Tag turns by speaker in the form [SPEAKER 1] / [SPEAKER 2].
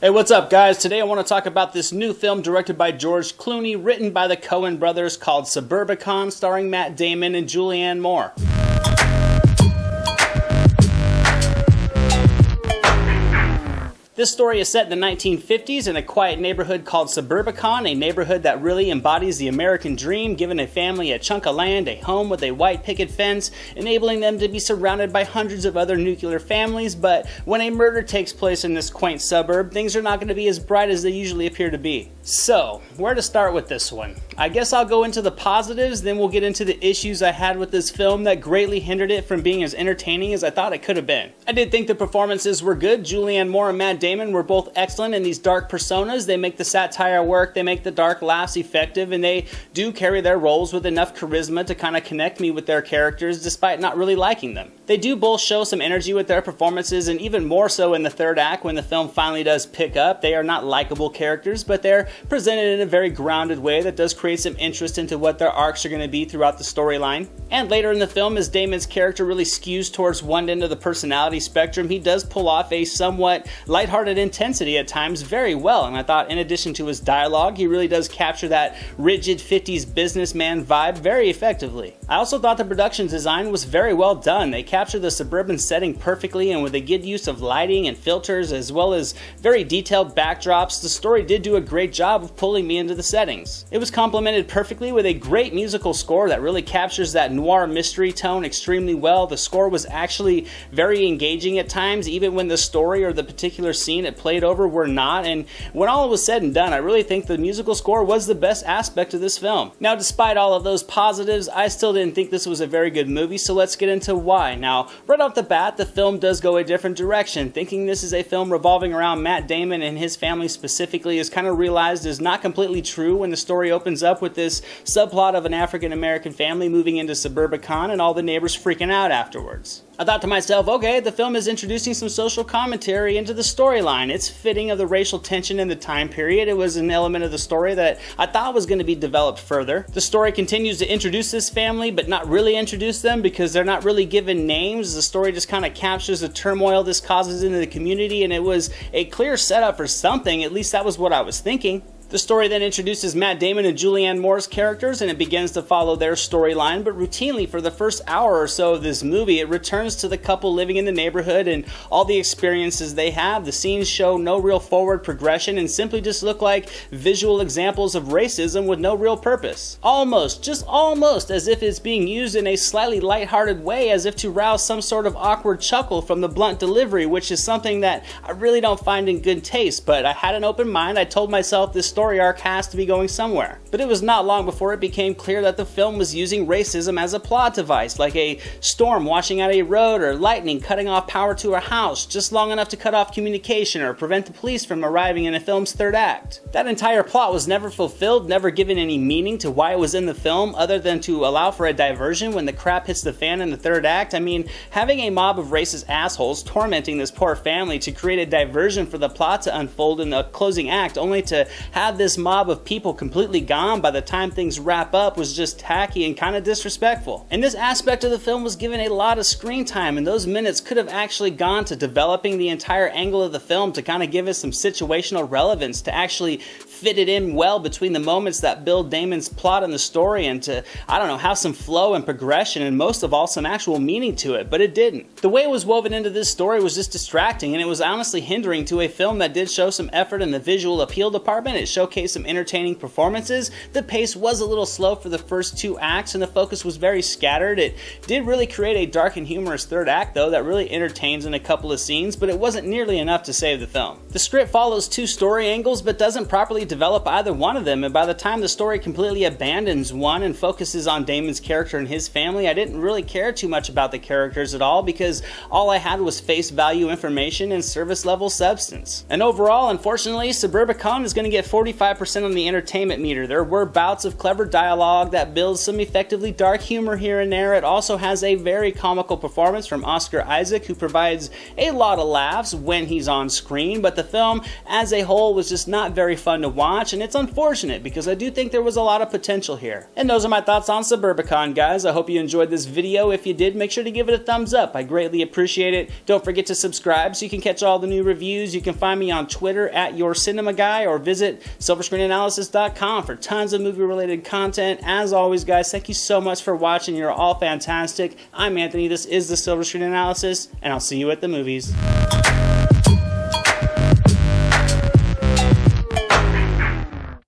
[SPEAKER 1] Hey, what's up, guys? Today I want to talk about this new film directed by George Clooney, written by the Coen brothers, called Suburbicon, starring Matt Damon and Julianne Moore. This story is set in the 1950s in a quiet neighborhood called Suburbicon, a neighborhood that really embodies the American dream, giving a family a chunk of land, a home with a white picket fence, enabling them to be surrounded by hundreds of other nuclear families. But when a murder takes place in this quaint suburb, things are not going to be as bright as they usually appear to be. So, where to start with this one? I guess I'll go into the positives, then we'll get into the issues I had with this film that greatly hindered it from being as entertaining as I thought it could have been. I did think the performances were good. Julianne Moore and Matt Damon were both excellent in these dark personas. They make the satire work, they make the dark laughs effective, and they do carry their roles with enough charisma to kind of connect me with their characters despite not really liking them. They do both show some energy with their performances, and even more so in the third act when the film finally does pick up. They are not likable characters, but they're presented in a very grounded way that does create some interest into what their arcs are going to be throughout the storyline. And later in the film, as Damon's character really skews towards one end of the personality spectrum, he does pull off a somewhat lighthearted intensity at times very well, and I thought in addition to his dialogue, he really does capture that rigid 50s businessman vibe very effectively. I also thought the production design was very well done. They captured the suburban setting perfectly, and with a good use of lighting and filters as well as very detailed backdrops, the story did do a great job of pulling me into the settings. It was complemented perfectly with a great musical score that really captures that noir mystery tone extremely well. The score was actually very engaging at times, even when the story or the particular scene it played over were not, and when all was said and done, I really think the musical score was the best aspect of this film. Now, despite all of those positives, I still didn't think this was a very good movie, so let's get into why. Now, right off the bat, the film does go a different direction. Thinking this is a film revolving around Matt Damon and his family specifically is kind of realized is not completely true when the story opens up with this subplot of an African-American family moving into Suburbicon and all the neighbors freaking out afterwards. I thought to myself, okay, the film is introducing some social commentary into the storyline. It's fitting of the racial tension in the time period. It was an element of the story that I thought was going to be developed further. The story continues to introduce this family, but not really introduce them because they're not really given names. The story just kind of captures the turmoil this causes into the community, and it was a clear setup for something. At least that was what I was thinking. The story then introduces Matt Damon and Julianne Moore's characters, and it begins to follow their storyline, but routinely for the first hour or so of this movie, it returns to the couple living in the neighborhood and all the experiences they have. The scenes show no real forward progression and simply just look like visual examples of racism with no real purpose. Just almost as if it's being used in a slightly lighthearted way, as if to rouse some sort of awkward chuckle from the blunt delivery, which is something that I really don't find in good taste, but I had an open mind. I told myself this story arc has to be going somewhere. But it was not long before it became clear that the film was using racism as a plot device, like a storm washing out a road or lightning cutting off power to a house, just long enough to cut off communication or prevent the police from arriving in a film's third act. That entire plot was never fulfilled, never given any meaning to why it was in the film other than to allow for a diversion when the crap hits the fan in the third act. I mean, having a mob of racist assholes tormenting this poor family to create a diversion for the plot to unfold in the closing act only to have this mob of people completely gone by the time things wrap up was just tacky and kind of disrespectful. And this aspect of the film was given a lot of screen time, and those minutes could have actually gone to developing the entire angle of the film to kind of give us some situational relevance, to actually fit it in well between the moments that build Damon's plot and the story, and to, I don't know, have some flow and progression, and most of all, some actual meaning to it, but it didn't. The way it was woven into this story was just distracting, and it was honestly hindering to a film that did show some effort in the visual appeal department. It showcased some entertaining performances. The pace was a little slow for the first two acts, and the focus was very scattered. It did really create a dark and humorous third act, though, that really entertains in a couple of scenes, but it wasn't nearly enough to save the film. The script follows two story angles, but doesn't properly develop either one of them, and by the time the story completely abandons one and focuses on Damon's character and his family, I didn't really care too much about the characters at all, because all I had was face value information and service level substance. And overall, unfortunately, Suburbicon is going to get 40 45% on the entertainment meter. There were bouts of clever dialogue that builds some effectively dark humor here and there. It also has a very comical performance from Oscar Isaac, who provides a lot of laughs when he's on screen, but the film as a whole was just not very fun to watch, and it's unfortunate because I do think there was a lot of potential here. And those are my thoughts on Suburbicon, guys. I hope you enjoyed this video. If you did, make sure to give it a thumbs up. I greatly appreciate it. Don't forget to subscribe so you can catch all the new reviews. You can find me on Twitter at YourCinemaGuy, or visit SilverScreenAnalysis.com for tons of movie-related content. As always, guys, thank you so much for watching. You're all fantastic. I'm Anthony. This is the Silver Screen Analysis, and I'll see you at the movies.